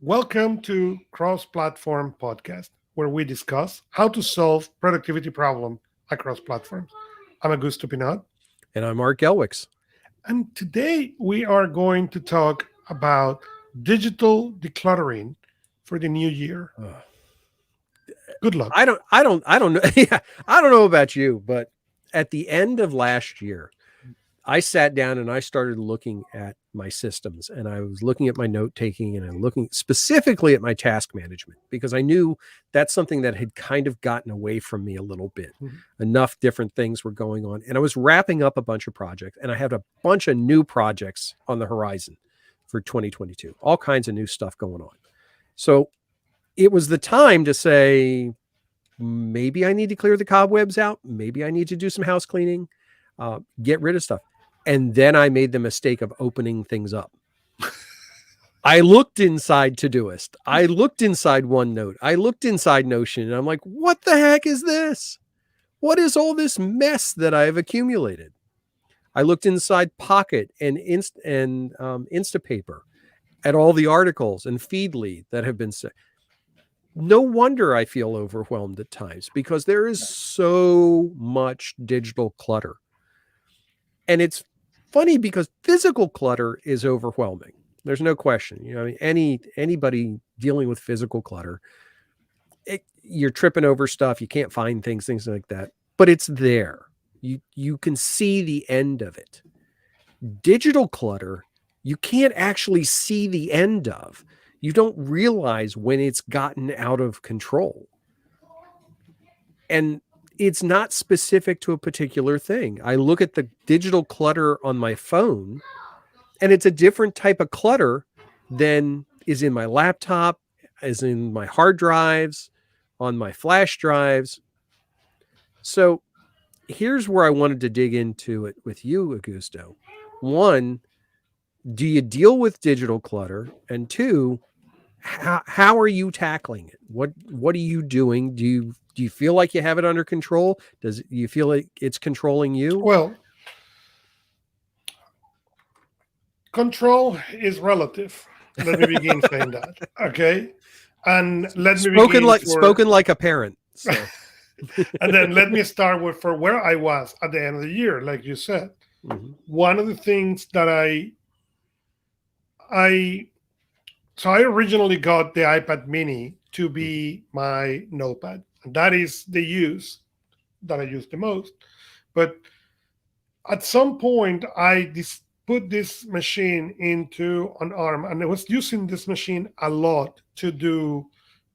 Welcome to Cross Platform Podcast, where we discuss how to solve productivity problem across platforms. I'm Augusto Pinaud, And I'm Art Gelwicks. and today we are going to talk about digital decluttering for the new year. Ugh. Good luck. I don't know. Yeah, I don't know about you, but at the end of last year, I sat down and I started looking at my systems and I was looking at my note taking and I'm looking specifically at my task management because I knew that's something that had kind of gotten away from me a little bit. Mhm. Enough different things were going on. And I was wrapping up a bunch of projects and I had a bunch of new projects on the horizon for 2022, all kinds of new stuff going on. So it was the time to say, maybe I need to clear the cobwebs out. Maybe I need to do some house cleaning, get rid of stuff. And then I made the mistake of opening things up. I looked inside Todoist. I looked inside OneNote. I looked inside Notion. And I'm like, what the heck is this? What is all this mess that I've accumulated? I looked inside Pocket and Instapaper at all the articles and Feedly that have been sent. No wonder I feel overwhelmed at times because there is so much digital clutter. And it's funny because physical clutter is overwhelming. There's no question. Anybody dealing with physical clutter, you're tripping over stuff, you can't find things like that. But it's there. You can see the end of it. Digital clutter, you can't actually see the end of. You don't realize when it's gotten out of control. And it's not specific to a particular thing. I look at the digital clutter on my phone, and it's a different type of clutter than is in my laptop, is in my hard drives, on my flash drives. So here's where I wanted to dig into it with you, Augusto. One, do you deal with digital clutter? And two, how are you tackling it? What are you doing? Do you feel like you have it under control? Do you feel like it's controlling you? Well, control is relative. Let me begin saying that. Okay. And let me begin for, Spoken like a parent. So and then let me start with for where I was at the end of the year, like you said. mhm. One of the things that I so I originally got the iPad mini to be my notepad. And that is the use that I use the most. But at some point put this machine into an arm, and I was using this machine a lot to do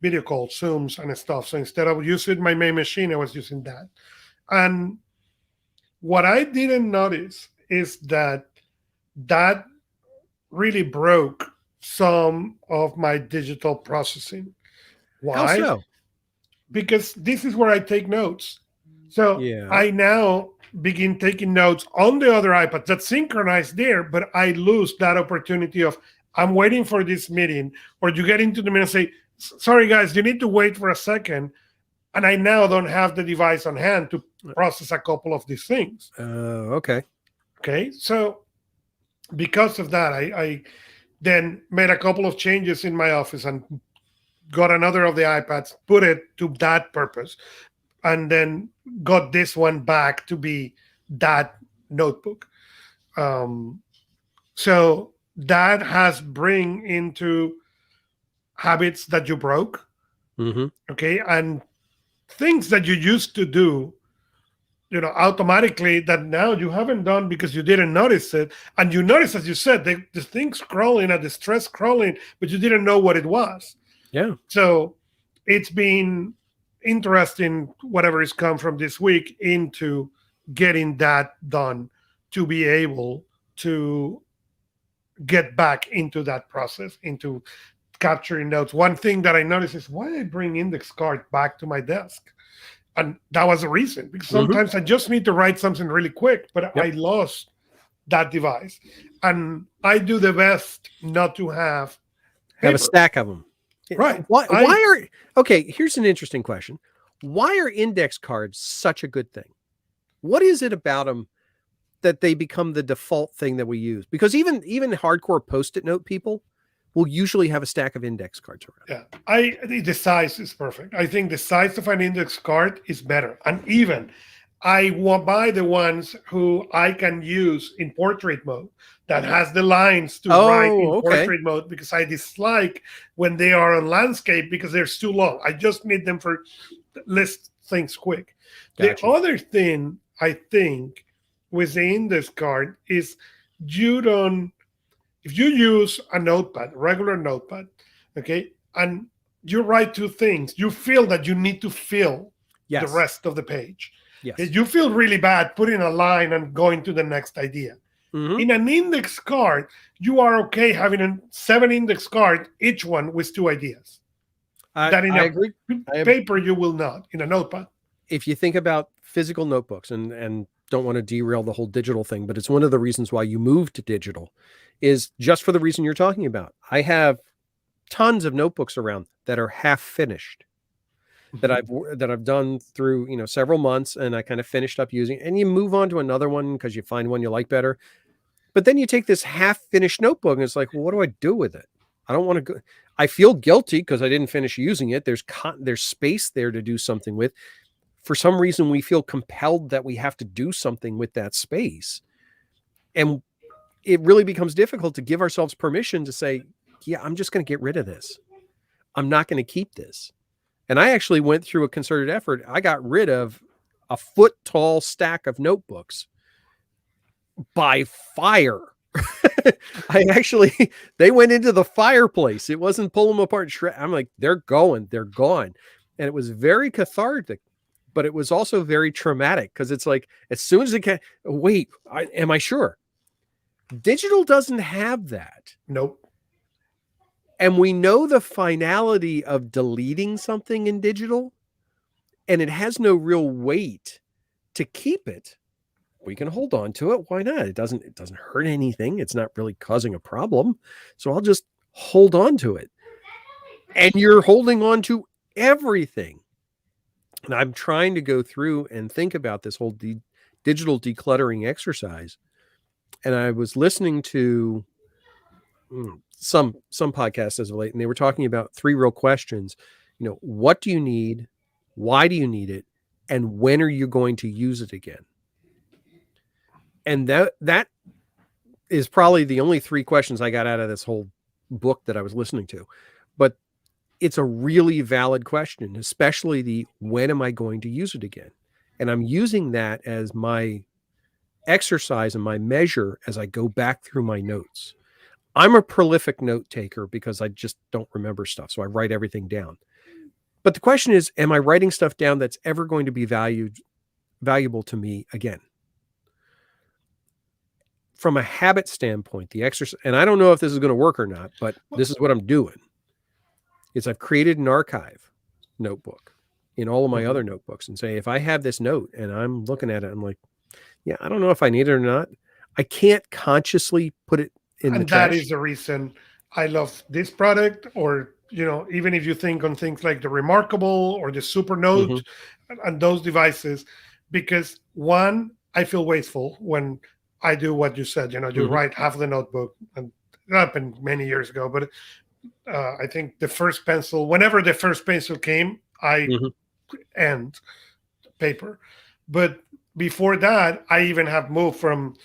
video calls, Zooms and stuff. So instead of using my main machine, I was using that. And what I didn't notice is that really broke some of my digital processing. How Why? so? Because this is where I take notes. So Yeah. I now begin taking notes on the other iPad that's synchronized there, but I lose that opportunity of I'm waiting for this meeting, or you get into the meeting and say, sorry guys, you need to wait for a second. And I now don't have the device on hand to process a couple of these things. Okay. Okay. So because of that, I then made a couple of changes in my office and got another of the iPads, put it to that purpose, and then got this one back to be that notebook. Um, so that has bring into habits that you broke, Mm-hmm. okay, and things that you used to do, automatically that now you haven't done because you didn't notice it, and you notice, as you said, the thing scrolling and the stress scrolling, but you didn't know what it was. Yeah. So it's been interesting, whatever has come from this week, into getting that done to be able to get back into that process, into capturing notes. One thing that I noticed is why I bring index card back to my desk. And that was the reason, because Mm-hmm. sometimes I just need to write something really quick, but I Yep. lost that device. And I do the best not to have Have a paper. stack of them. Right. Okay, here's an interesting question. Why are index cards such a good thing? What is it about them that they become the default thing that we use? Because even hardcore post-it note people, will usually have a stack of index cards around. Yeah, the size is perfect. I think the size of an index card is better, and even I want buy the ones who I can use in portrait mode that has the lines to write in Oh, okay. portrait mode, because I dislike when they are on landscape because they're too long. I just need them for list things quick. Gotcha. The other thing I think with the index card is you don't, if you use a notepad, regular notepad, okay, and you write two things, you feel that you need to fill the Yes. rest of the page. Yes. You feel really bad putting a line and going to the next idea. Mhm. In an index card, you are okay having 7 index cards, each one with 2 ideas. That in I a agree. paper you will not, in a notepad. If you think about physical notebooks, and don't want to derail the whole digital thing, but it's one of the reasons why you moved to digital, is just for the reason you're talking about. I have tons of notebooks around that are half finished, that I've done through, several months, and I kind of finished up using, and you move on to another one because you find one you like better. But then you take this half finished notebook and it's like, well, what do I do with it? I don't want to go. I feel guilty because I didn't finish using it. There's space there to do something with. For some reason, we feel compelled that we have to do something with that space. And it really becomes difficult to give ourselves permission to say, yeah, I'm just going to get rid of this. I'm not going to keep this. And I actually went through a concerted effort. I got rid of a foot tall stack of notebooks by fire. They went into the fireplace. It wasn't pull them apart. I'm like, they're gone. And it was very cathartic, but it was also very traumatic because it's like, as soon as it can, wait, am I sure? Digital doesn't have that. Nope. And we know the finality of deleting something in digital, and it has no real weight to keep it. We can hold on to it. Why not? It doesn't hurt anything. It's not really causing a problem. So I'll just hold on to it. And you're holding on to everything. And I'm trying to go through and think about this whole digital decluttering exercise. And I was listening to some podcasts as of late, and they were talking about 3 real questions. What do you need? Why do you need it? And when are you going to use it again? And that is probably the only 3 questions I got out of this whole book that I was listening to. But it's a really valid question, especially the when am I going to use it again? And I'm using that as my exercise and my measure as I go back through my notes. I'm a prolific note taker because I just don't remember stuff. So I write everything down. But the question is, am I writing stuff down that's ever going to be valuable to me again? From a habit standpoint, the exercise, and I don't know if this is going to work or not, but this is what I'm doing, is I've created an archive notebook in all of my other notebooks and say, if I have this note and I'm looking at it, I'm like, yeah, I don't know if I need it or not. I can't consciously put it in the trash. That is the reason I love this product, or, even if you think on things like the Remarkable or the Supernote and those devices, because one, I feel wasteful when I do what you said, you write half the notebook, and it happened many years ago, but I think whenever the first pencil came, I end paper. But before that, I even have moved from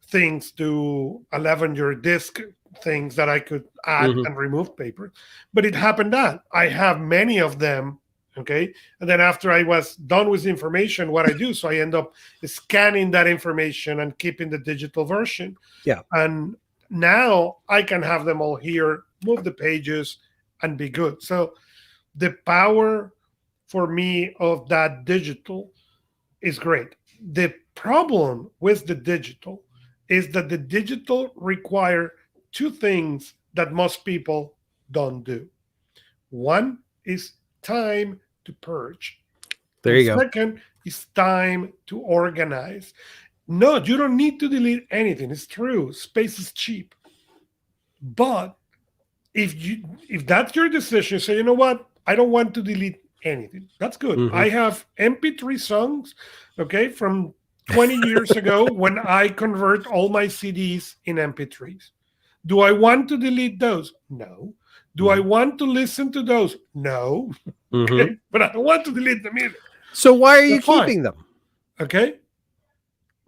things to 11-year disk things that I could add and remove paper. But it happened that I have many of them, okay? And then after I was done with the information, what I do, so I end up scanning that information and keeping the digital version. Yeah. And now I can have them all here, move the pages, and be good. So the power for me of that digital is great. The problem with the digital is that the digital require 2 things that most people don't do. One is time to purge. There you go. Second is time to organize. No, you don't need to delete anything. It's true. Space is cheap. But if that's your decision, say, you know what? I don't want to delete anything. That's good. I have MP3 songs, okay, from 20 years ago when I convert all my CDs in MP3s. Do I want to delete those? No. Do I Mhm. want to listen to those? No. Mhm. Okay. But I don't want to delete them either. So why are So you fine. keeping them? Okay.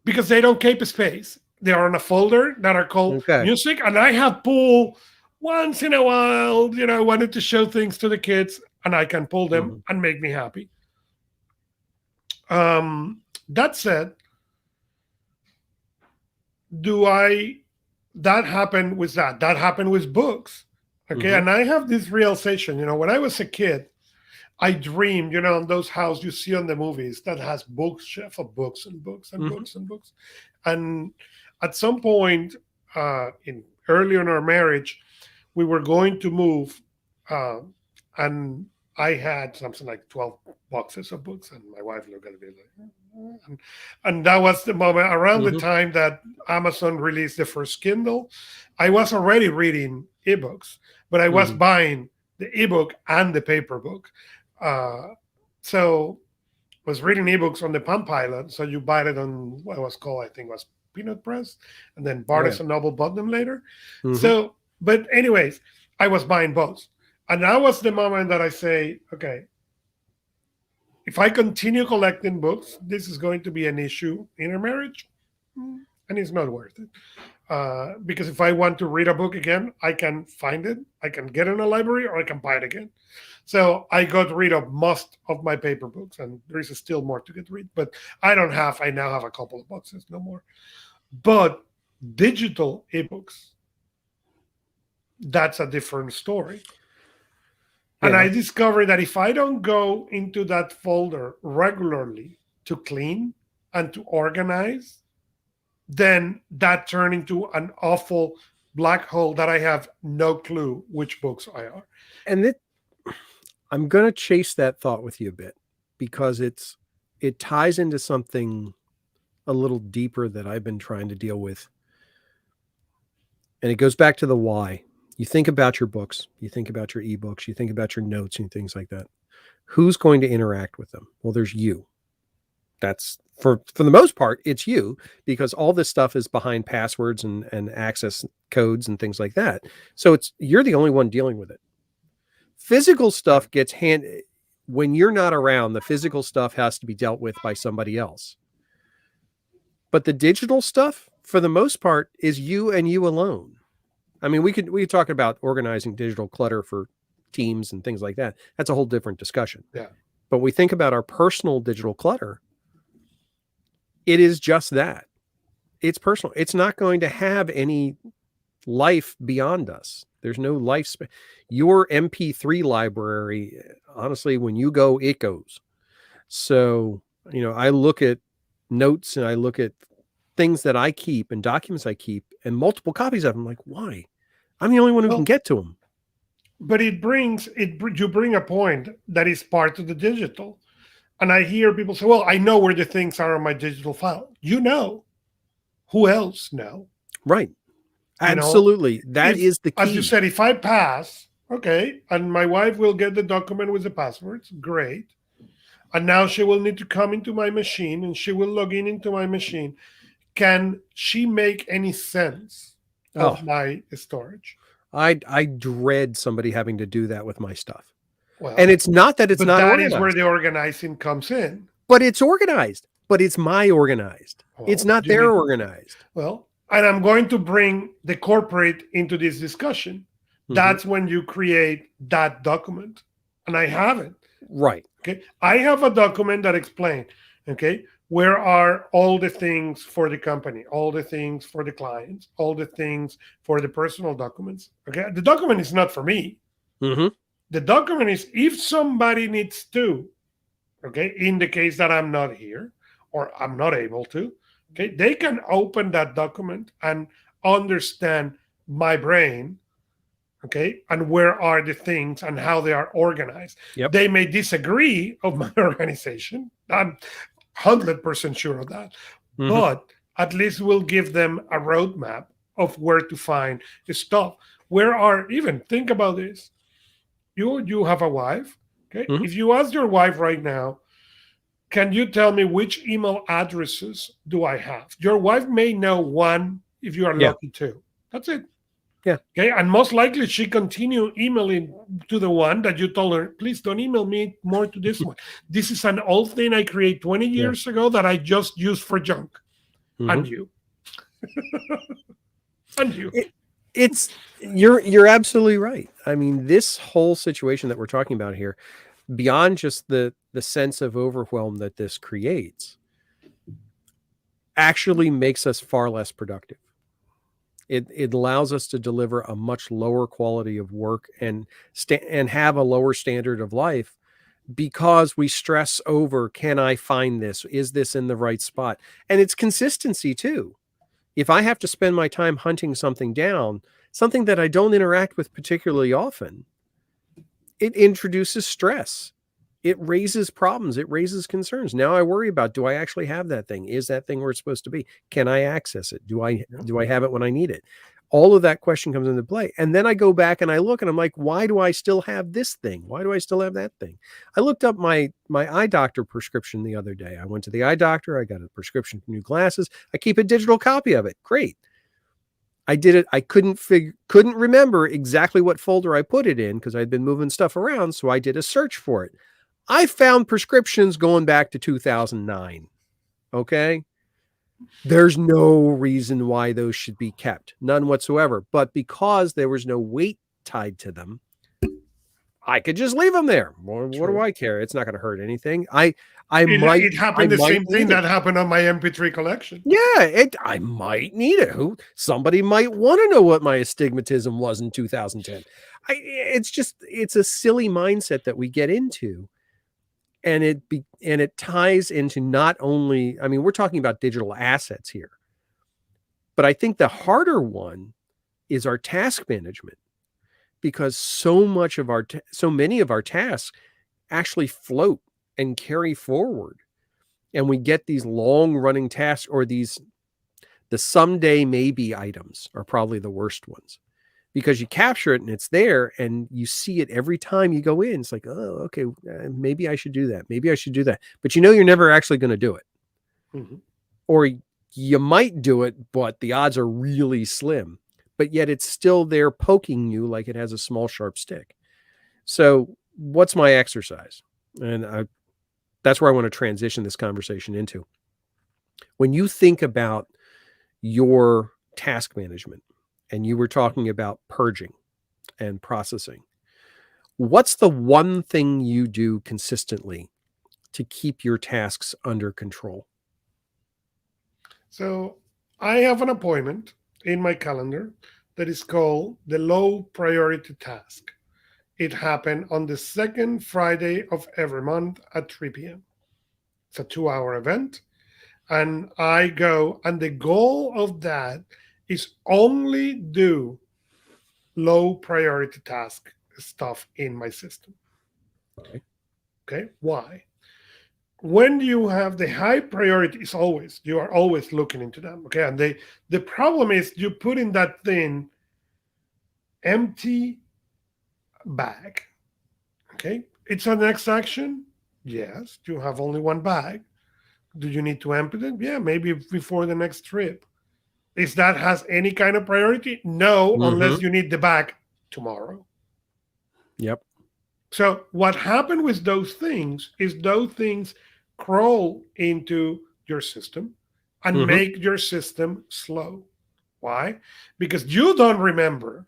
Because they don't keep space. They are in a folder that are called Okay. music. And I have pull once in a while, I wanted to show things to the kids and I can pull them Mhm. and make me happy. That said, do I that happened with that happened with books. Okay. Mhm. And I have this realization, when I was a kid, I dreamed, on those houses you see on the movies that has bookshelf of books and books and Mhm. books and books. And at some point, in early in our marriage, we were going to move, uh, and I had something like 12 boxes of books, and my wife looked at me like, and that was the moment around the Mhm. time that Amazon released the first Kindle. I was already reading ebooks, but I was Mhm. buying the ebook and the paper book. So was reading ebooks on the Palm Pilot. So you buy it on what was called, I think, was Peanut Press, and then Oh yeah. Barnes and Noble bought them later. Mhm. So, but anyways, I was buying both, and that was the moment that I say, okay, if I continue collecting books, this is going to be an issue in a marriage, and it's not worth it. Because if I want to read a book again, I can find it, I can get it in a library, or I can buy it again. So I got rid of most of my paper books, and there is still more to get rid. But I now have a couple of boxes, no more. But digital ebooks, that's a different story. And Yeah. I discovered that if I don't go into that folder regularly to clean and to organize, then that turned into an awful black hole that I have no clue which books I are. And I'm going to chase that thought with you a bit because it ties into something a little deeper that I've been trying to deal with. And it goes back to the why. You think about your books, you think about your ebooks, you think about your notes and things like that. Who's going to interact with them? Well, there's you. That's for the most part, it's you because all this stuff is behind passwords and access codes and things like that. So you're the only one dealing with it. Physical stuff gets when you're not around, the physical stuff has to be dealt with by somebody else. But the digital stuff, for the most part, is you and you alone. I mean, we could talk about organizing digital clutter for teams and things like that. That's a whole different discussion. Yeah. But we think about our personal digital clutter, it is just that. It's personal. It's not going to have any life beyond us. There's no life. Your MP3 library, honestly, when you go, it goes. So, I look at notes and I look at things that I keep and documents I keep and multiple copies of them. Like, why? I'm the only one who can Well, get to them. but you bring a point that is part of the digital. And I hear people say, well, I know where the things are on my digital file. Who else know? Right. You know, Absolutely. That if, is the as you key. said, if I pass, okay, and my wife will get the document with the passwords, great. And now she will need to come into my machine and she will log in into my machine. Can she make any sense Oh, of my storage? I dread somebody having to do that with my stuff. And Well, it's not that it's but not that is where organized, the organizing comes in. but it's organized. But it's my organized. It's Well, not you their need, organized. well, and I'm going to bring the corporate into this discussion. Mm-hmm. That's when you create that document. And I have it. Right. Okay. I have a document that explains, okay, where are all the things for the company, all the things for the clients, all the things for the personal documents. Okay. The document is not for me. Mm-hmm. The document is if somebody needs to, okay, in the case that I'm not here or I'm not able to, okay, they can open that document and understand my brain, okay, and where are the things and how they are organized. Yep. They may disagree of my organization. I'm 100% sure of that, Mm-hmm. but at least we'll give them a roadmap of where to find the stuff. Where are even think about this. You have a wife, okay? Mm-hmm. If you ask your wife right now, can you tell me which email addresses do I have? Your wife may know one if you are Yeah. lucky two. That's it. Yeah. Okay. And most likely she continue emailing to the one that you told her, please don't email me more to this one. This is an old thing I created 20 Yeah. years ago that I just used for junk. Mhm. And you. And you. It's you're absolutely right. I mean, this whole situation that we're talking about here, beyond just the sense of overwhelm that this creates, actually makes us far less productive. It allows us to deliver a much lower quality of work and have a lower standard of life because we stress over, can I find this? Is this in the right spot? And it's consistency too. If I have to spend my time hunting something down, something that I don't interact with particularly often, it introduces stress. It raises problems. It raises concerns. Now I worry about, do I actually have that thing? Is that thing where it's supposed to be? Can I access it? Do I have it when I need it? All of that question comes into play. And then I go back and I look and I'm like, why do I still have this thing? Why do I still have that thing? I looked up my eye doctor prescription the other day. I went to the eye doctor. I got a prescription for new glasses. I keep a digital copy of it. Great. I did it. I couldn't remember exactly what folder I put it in because I'd been moving stuff around. So I did a search for it. I found prescriptions going back to 2009. Okay. There's no reason why those should be kept. None whatsoever. But because there was no weight tied to them, I could just leave them there. What do I care? It's not going to hurt anything. It happened the same thing that that happened on my MP3 collection. Yeah, I might need it. Somebody might want to know what my astigmatism was in 2010. It's a silly mindset that we get into. And it ties into not only, I mean, we're talking about digital assets here, but I think the harder one is our task management, because so many of our tasks actually float and carry forward, and we get these long running tasks, or the someday maybe items are probably the worst ones. Because you capture it and it's there and you see it every time you go in. It's like, oh, okay, maybe I should do that. Maybe I should do that. But you're never actually going to do it. Mm-hmm. Or you might do it, but the odds are really slim. But yet it's still there poking you like it has a small, sharp stick. So what's my exercise? And that's where I want to transition this conversation into. When you think about your task management, and you were talking about purging and processing, what's the one thing you do consistently to keep your tasks under control? So I have an appointment in my calendar that is called the low priority task. It happened on the second Friday of every month at 3 p.m. It's a 2-hour event. And I go, and the goal of that is only do low priority task stuff in my system. Okay. Why? When you have the high priorities, you are always looking into them. Okay. And the problem is you put in that thing empty bag. Okay. It's a next action. Yes. You have only one bag. Do you need to empty it? Yeah, maybe before the next trip. Is that has any kind of priority? No, unless you need the bag tomorrow. Yep. So what happened with those things is those things crawl into your system and make your system slow. Why? Because you don't remember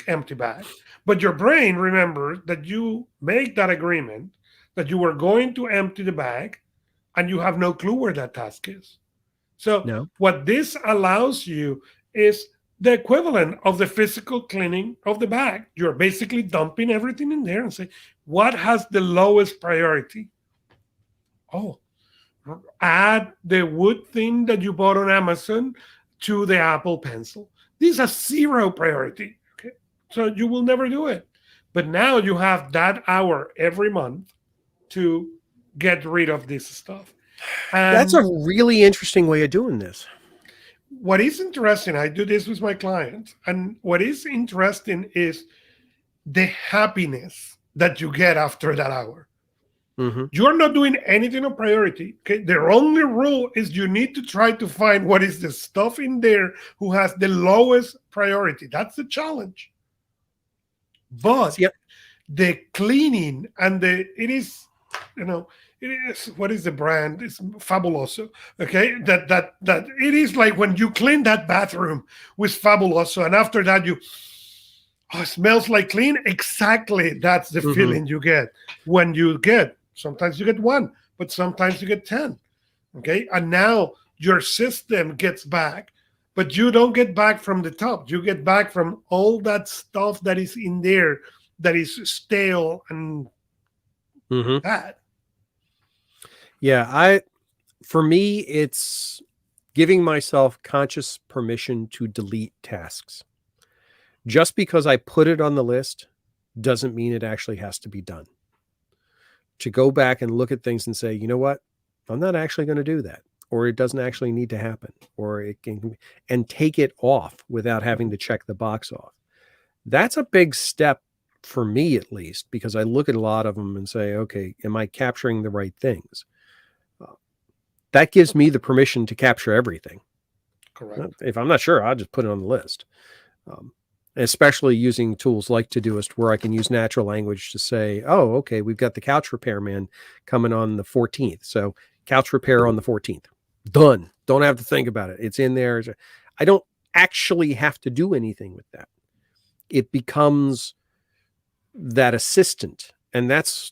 empty bag, but your brain remembers that you make that agreement that you were going to empty the bag and you have no clue where that task is. So what this allows you is the equivalent of the physical cleaning of the bag. You're basically dumping everything in there and say, what has the lowest priority? Oh, add the wood thing that you bought on Amazon to the Apple Pencil. These are 0 priority. Okay, so you will never do it. But now you have that hour every month to get rid of this stuff. And that's a really interesting way of doing this. What is interesting, I do this with my clients, and what is interesting is the happiness that you get after that hour. Mm-hmm. You're not doing anything on priority. Okay. The only rule is you need to try to find what is the stuff in there who has the lowest priority. That's the challenge. But See, the cleaning and it is, you know, it is, what is the brand? It's Fabuloso. Okay. That it is like when you clean that bathroom with Fabuloso and after that you, oh, it smells like clean. Exactly. That's the mm-hmm. feeling you get when you get, sometimes you get one, but sometimes you get 10. Okay. And now your system gets back, but you don't get back from the top. You get back from all that stuff that is in there that is stale and Mm-hmm. bad. Yeah, for me, it's giving myself conscious permission to delete tasks. Just because I put it on the list doesn't mean it actually has to be done. To go back and look at things and say, you know what, I'm not actually going to do that, or it doesn't actually need to happen, or it can, and take it off without having to check the box off. That's a big step for me, at least, because I look at a lot of them and say, okay, am I capturing the right things? That gives me the permission to capture everything. Correct. If I'm not sure, I'll just put it on the list. Especially using tools like Todoist, where I can use natural language to say, oh, okay, we've got the couch repairman coming on the 14th. So couch repair on the 14th. Done. Don't have to think about it. It's in there. I don't actually have to do anything with that. It becomes that assistant. And that's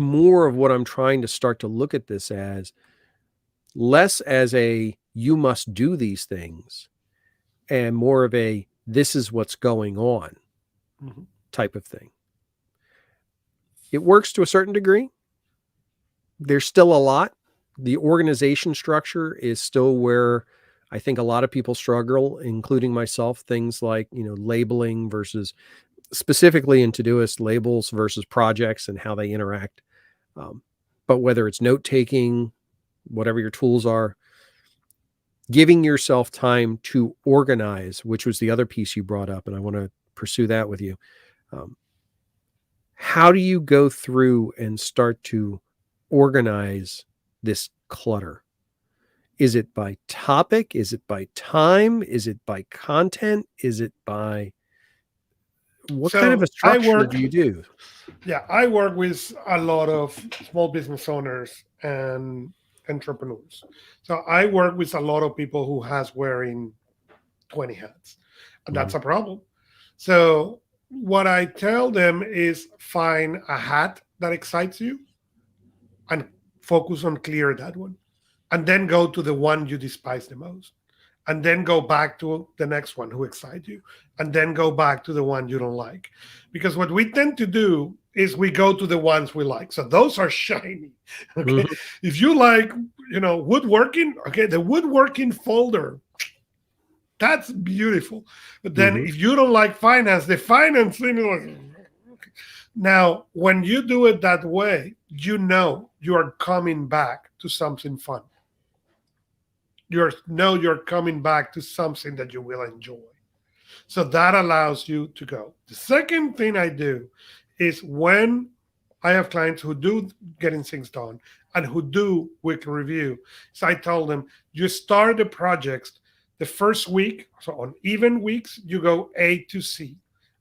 more of what I'm trying to start to look at this as, less as a you must do these things and more of a this is what's going on type of thing. It works to a certain degree. There's still a lot. The organization structure is still where I think a lot of people struggle, including myself. Things like, labeling versus, specifically in Todoist, labels versus projects and how they interact. But whether it's note-taking, whatever your tools are, giving yourself time to organize, which was the other piece you brought up, and I want to pursue that with you. How do you go through and start to organize this clutter? Is it by topic? Is it by time? Is it by content? Is it by what kind of a structure do you do? Yeah, I work with a lot of small business owners and entrepreneurs. So I work with a lot of people who has wearing 20 hats, and that's a problem. So what I tell them is find a hat that excites you and focus on clear that one, and then go to the one you despise the most, and then go back to the next one who excites you, and then go back to the one you don't like. Because what we tend to do is we go to the ones we like. So those are shiny. Okay. If you like, woodworking, okay, the woodworking folder, that's beautiful. But then if you don't like finance, the finance thing is like, okay. Now, when you do it that way, you are coming back to something fun. You're coming back to something that you will enjoy. So that allows you to go. The second thing I do is when I have clients who do getting things done and who do weekly review. So I tell them, you start the projects the first week. So on even weeks, you go A to C.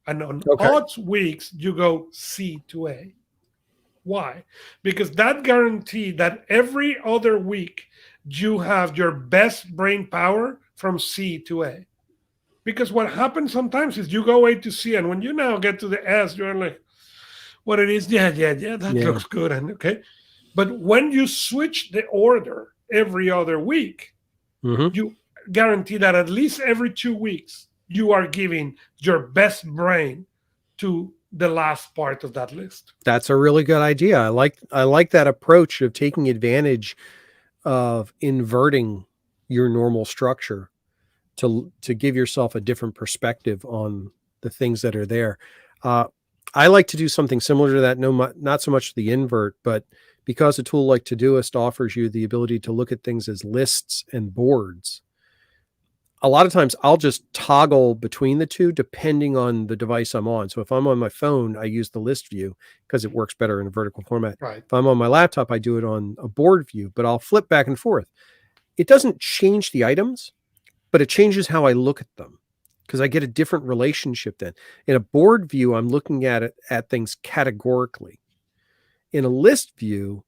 And on odd weeks, you go C to A. Why? Because that guarantees that every other week, you have your best brain power from C to A. Because what happens sometimes is you go A to C, and when you now get to the S, you're like, what it is, that looks good, and okay. But when you switch the order every other week, you guarantee that at least every 2 weeks, you are giving your best brain to the last part of that list. That's a really good idea. I like that approach of taking advantage of inverting your normal structure to give yourself a different perspective on the things that are there. I like to do something similar to that. No, not so much the invert, but because a tool like Todoist offers you the ability to look at things as lists and boards, a lot of times I'll just toggle between the two depending on the device I'm on. So if I'm on my phone, I use the list view because it works better in a vertical format. Right. If I'm on my laptop, I do it on a board view, but I'll flip back and forth. It doesn't change the items, but it changes how I look at them because I get a different relationship then. In a board view, I'm looking at things categorically. In a list view,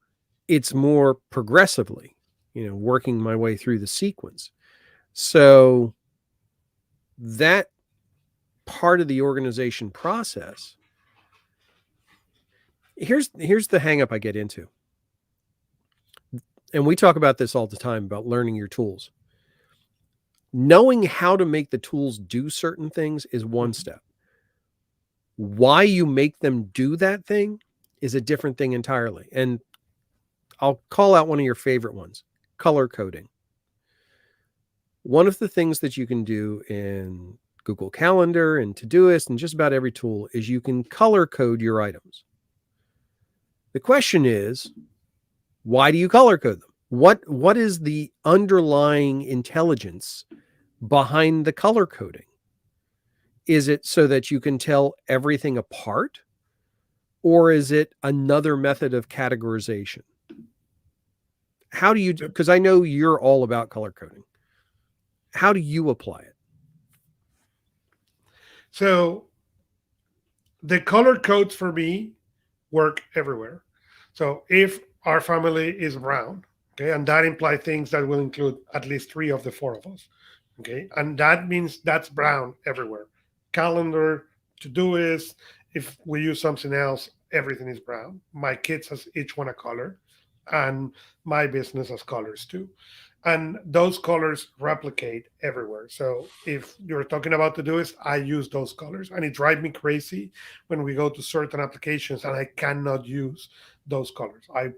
it's more progressively, working my way through the sequence. So that part of the organization process, here's the hang up I get into. And we talk about this all the time about learning your tools. Knowing how to make the tools do certain things is one step. Why you make them do that thing is a different thing entirely. And I'll call out one of your favorite ones, color coding. One of the things that you can do in Google Calendar and Todoist and just about every tool is you can color code your items. The question is, why do you color code them? What is the underlying intelligence behind the color coding? Is it so that you can tell everything apart? Or is it another method of categorization? How do you, because I know you're all about color coding. How do you apply it? So the color codes for me work everywhere. So if our family is brown, okay, and that implies things that will include at least 3 of the 4 of us, okay, and that means that's brown everywhere. Calendar, Todoist, if we use something else, everything is brown. My kids has each one a color, and my business has colors too. And those colors replicate everywhere. So if you're talking about Todoist, I use those colors, and it drives me crazy when we go to certain applications and I cannot use those colors. I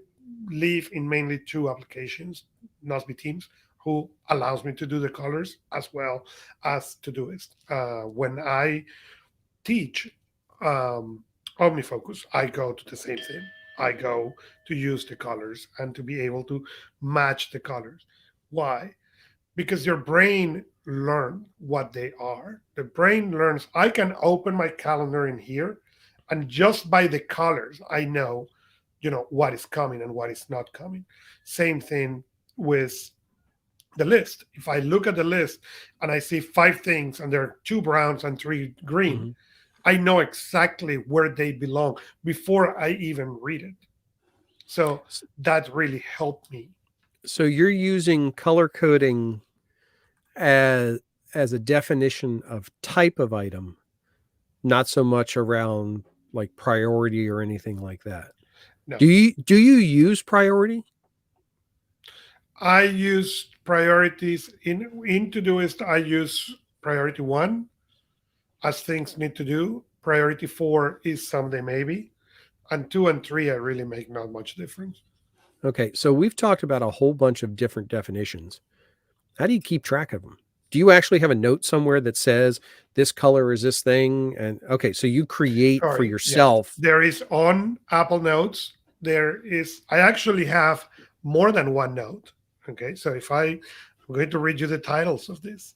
live in mainly 2 applications, Nozbe Teams, who allows me to do the colors as well as Todoist. When I teach OmniFocus, I go to the same thing. I go to use the colors and to be able to match the colors. Why? Because your brain learns what they are. The brain learns, I can open my calendar in here, and just by the colors, I know, what is coming and what is not coming. Same thing with the list. If I look at the list and I see 5 things and there are 2 browns and 3 green, Mm-hmm. I know exactly where they belong before I even read it. So that really helped me. So you're using color coding as a definition of type of item, not so much around like priority or anything like that. No. Do you use priority? I use priorities in Todoist. I use priority 1 as things need to do. Priority 4 is someday maybe, and 2 and 3 I really make not much difference. Okay, so we've talked about a whole bunch of different definitions. How do you keep track of them? Do you actually have a note somewhere that says this color is this thing? And okay, so you create for yourself. Yeah. There is on Apple Notes. I actually have more than one note. Okay, so I'm going to read you the titles of this.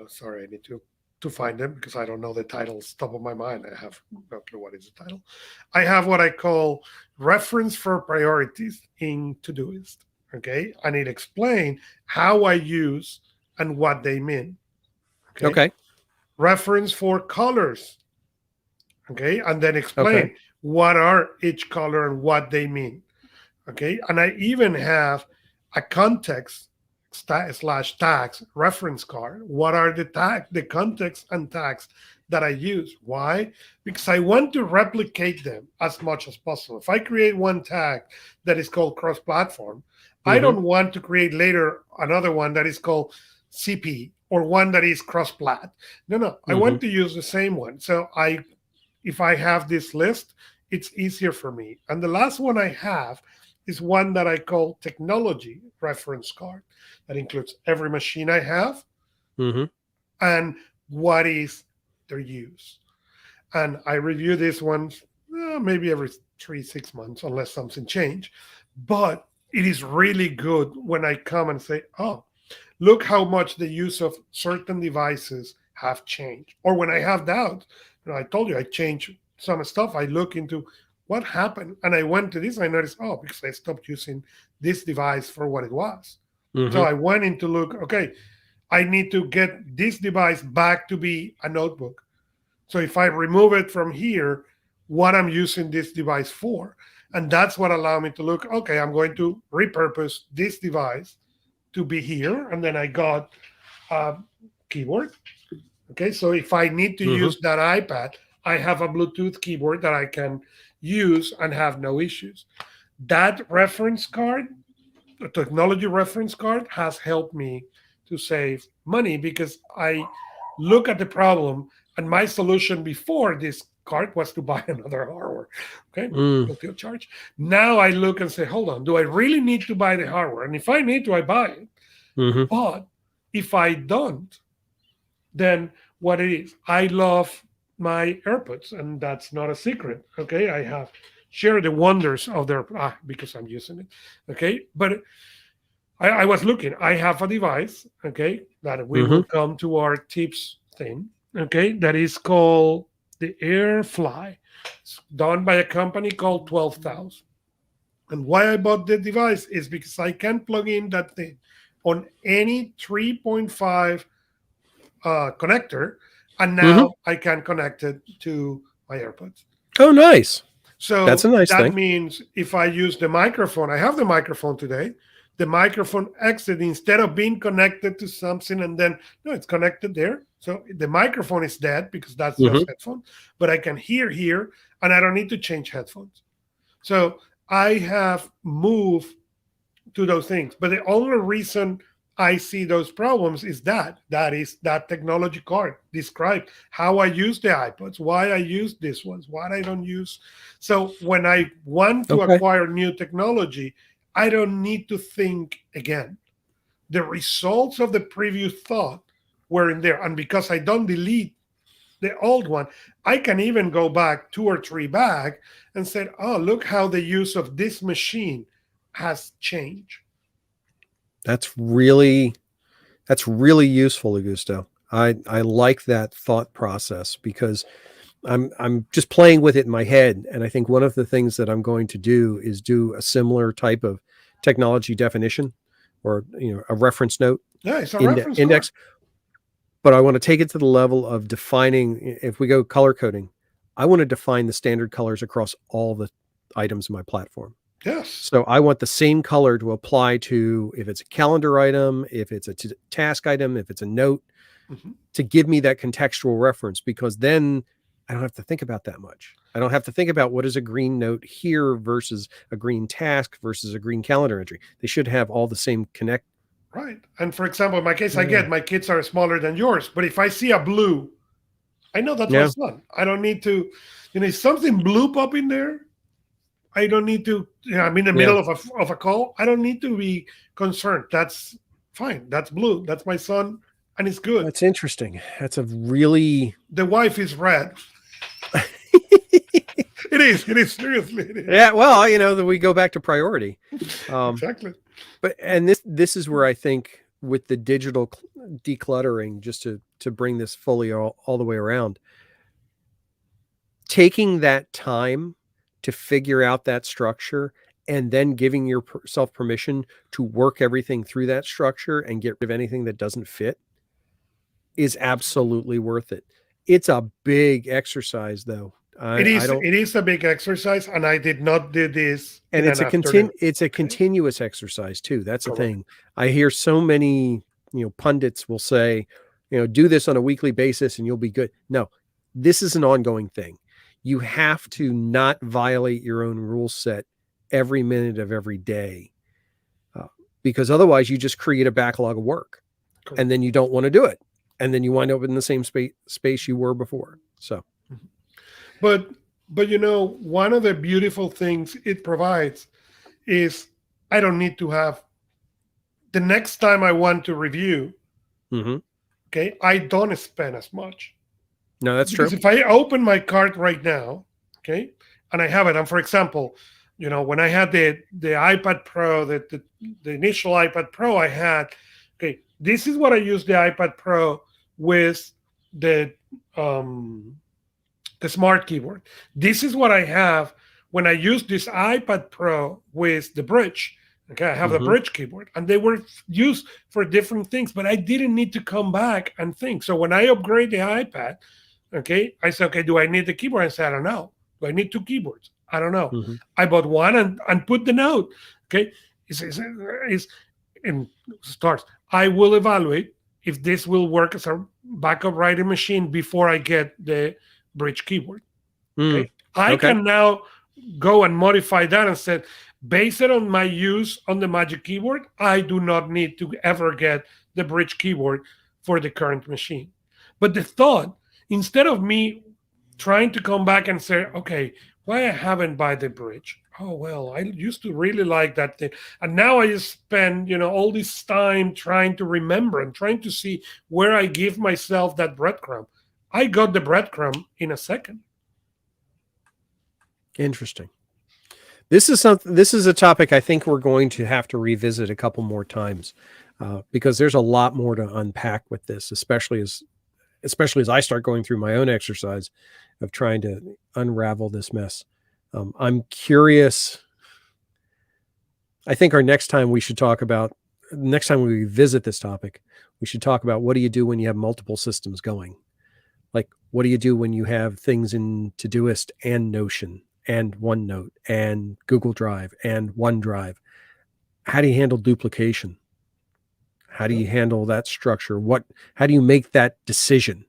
Sorry, I need to find them because I don't know the titles top of my mind. I have no clue what is the title. I have what I call reference for priorities in Todoist. Okay, and it explains how I use and what they mean. Okay. Reference for colors. Okay, and then explain what are each color and what they mean. Okay, and I even have a context slash tags reference card. What are the context and tags that I use? Why? Because I want to replicate them as much as possible. If I create one tag that is called cross-platform, I don't want to create later another one that is called CP or one that is cross-plat. No, I want to use the same one. So if I have this list, it's easier for me. And the last one I have is one that I call technology reference card that includes every machine I have and what is their use. And I review these ones maybe every 3-6 months unless something changed. But it is really good when I come and say, oh, look how much the use of certain devices have changed. Or when I have doubts, I told you I change some stuff. I look into what happened, and I went to this. I noticed, oh, because I stopped using this device for what it was. So Mm-hmm. I went in to look. Okay, I need to get this device back to be a notebook. So if I remove it from here, what I'm using this device for, and that's what allowed me to look. Okay, I'm going to repurpose this device to be here, and then I got a keyboard. Okay, so if I need to Mm-hmm. use that iPad, I have a Bluetooth keyboard that I can use and have no issues. That reference card, the technology reference card, has helped me to save money because I look at the problem, and my solution before this card was to buy another hardware. Okay, Mm. guilty of charge. Now I look and say, hold on, do I really need to buy the hardware? And if I need to, I buy it. Mm-hmm. But if I don't, then what it is, I love my AirPods, and that's not a secret. Okay, I have shared the wonders of their because I'm using it. Okay, but I was looking. I have a device. Okay, that we Mm-hmm. will come to our tips thing. Okay, that is called the AirFly. It's done by a company called 12,000. And why I bought the device is because I can plug in that thing on any 3.5 connector, and Mm-hmm. now I can connect it to my AirPods. Oh, nice. That's So a nice that thing. means if I use the microphone, I have the microphone today. The microphone exit, instead of being connected to something and then no, it's connected there. So the microphone is dead because that's just Mm-hmm. headphones, but I can hear here, and I don't need to change headphones. So I have moved to those things. But the only reason I see those problems is that technology card described how I use the iPods, why I use this ones, what I don't use. So when I want to Okay. acquire new technology, I don't need to think again. The results of the previous thought were in there. And because I don't delete the old one, I can even go back 2 or 3 back and say, oh, look how the use of this machine has changed. That's really useful, Augusto. I like that thought process because I'm just playing with it in my head, and I think one of the things that I'm going to do is do a similar type of technology definition, or a reference note Yeah, it's a reference card. index. But I want to take it to the level of defining. If we go color coding, I want to define the standard colors across all the items in my platform. Yes. So I want the same color to apply to if it's a calendar item, if it's a task item, if it's a note, Mhm. to give me that contextual reference, because then I don't have to think about that much. I don't have to think about what is a green note here versus a green task versus a green calendar entry. They should have all the same connect. Right. And for example, in my case, I Yeah. get my kids are smaller than yours, but if I see a blue, I know that's my Yeah. son. I don't need to, if something blue pop in there, I don't need to, I'm in the Yeah. middle of a call. I don't need to be concerned. That's fine. That's blue. That's my son, and it's good. That's interesting. That's a really The wife is red. It is. It is. Seriously, it is. yeah. Well, that we go back to priority. Exactly. But and this is where I think with the digital decluttering, just to bring this fully all the way around, taking that time to figure out that structure and then giving yourself permission to work everything through that structure and get rid of anything that doesn't fit is absolutely worth it. It's a big exercise, though. I don't. It is a big exercise, and I did not do this And in an afternoon. it's a Okay. continuous exercise too. That's the Correct. thing. I hear so many pundits will say, do this on a weekly basis and you'll be good. No, this is an ongoing thing. You have to not violate your own rule set every minute of every day, because otherwise you just create a backlog of work. Correct. And then you don't want to do it, and then you wind up in the same space you were before. So But one of the beautiful things it provides is I don't need to have the next time I want to review. mm-hmm. Okay, I don't spend as much No, that's because true. if I open my cart right now, okay, and I have it, and for example, when I had the iPad Pro, the initial iPad Pro I had, Okay, this is what I use the iPad Pro with the um, the smart keyboard. This is what I have when I use this iPad Pro with the bridge. Okay, I have the Hmm. bridge keyboard, and they were used for different things, but I didn't need to come back and think. So when I upgrade the iPad, okay, I said, okay, do I need the keyboard? I said, I don't know. Do I need two keyboards? I don't know. Hmm. I bought one and put the note. Okay, it's in starts. I will evaluate if this will work as a backup writing machine before I get the bridge keyboard. Mm. Okay. I Okay. can now go and modify that and say, based on my use on the Magic Keyboard, I do not need to ever get the bridge keyboard for the current machine. But the thought, instead of me trying to come back and say, okay, why I haven't buy the bridge? Oh well, I used to really like that thing, and now I just spend all this time trying to remember and trying to see where I give myself that breadcrumb. I got the breadcrumb in a second. Interesting. This is something. This is a topic I think we're going to have to revisit a couple more times, because there's a lot more to unpack with this, especially as I start going through my own exercise of trying to unravel this mess. I'm curious. I think next time we visit this topic, we should talk about what do you do when you have multiple systems going? Like, what do you do when you have things in Todoist and Notion and OneNote and Google Drive and OneDrive? How do you handle duplication? How do you handle that structure? How do you make that decision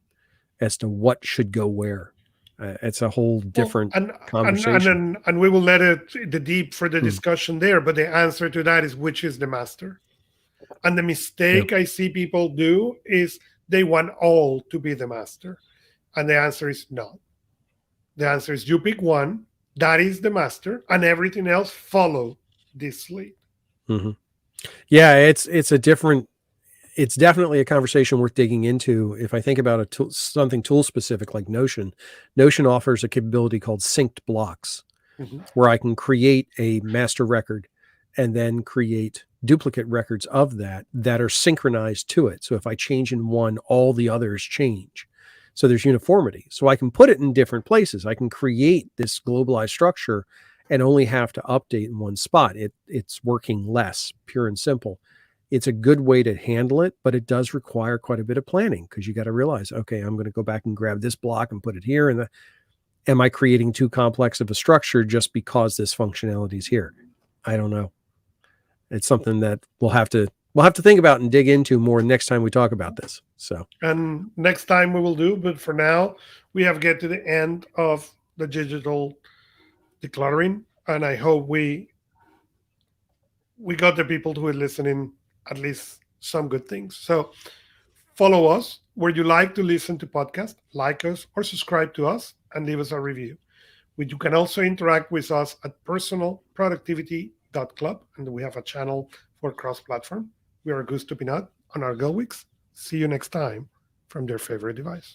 as to what should go where? It's a whole different conversation. And we will let the deep for the Hmm. discussion there. But the answer to that is, which is the master? And the Yeah. mistake I see people do is they want all to be the master, and the answer is no. The answer is you pick one, that is the master, and everything else follow this lead. Hmm. Yeah, it's definitely a conversation worth digging into. If I think about something tool specific like Notion offers a capability called synced blocks, Mhm. where I can create a master record and then create duplicate records of that are synchronized to it. So if I change in one, all the others change. So there's uniformity. So I can put it in different places. I can create this globalized structure and only have to update in one spot. It's working less, pure and simple. It's a good way to handle it, but it does require quite a bit of planning, because you got to realize, okay, I'm going to go back and grab this block and put it here. And am I creating too complex of a structure just because this functionality is here? I don't know. It's something that we'll have to think about and dig into more next time we talk about this. So, And next time we will do, but for now, we have get to the end of the digital decluttering, and I hope we got the people who are listening at least some good things. So follow us where you like to listen to podcasts, like us or subscribe to us, and leave us a review. You can also interact with us at personalproductivity.club, and we have a channel for cross-platform. We are Augusto Pinaud on Art Gelwicks. See you next time from their favorite device.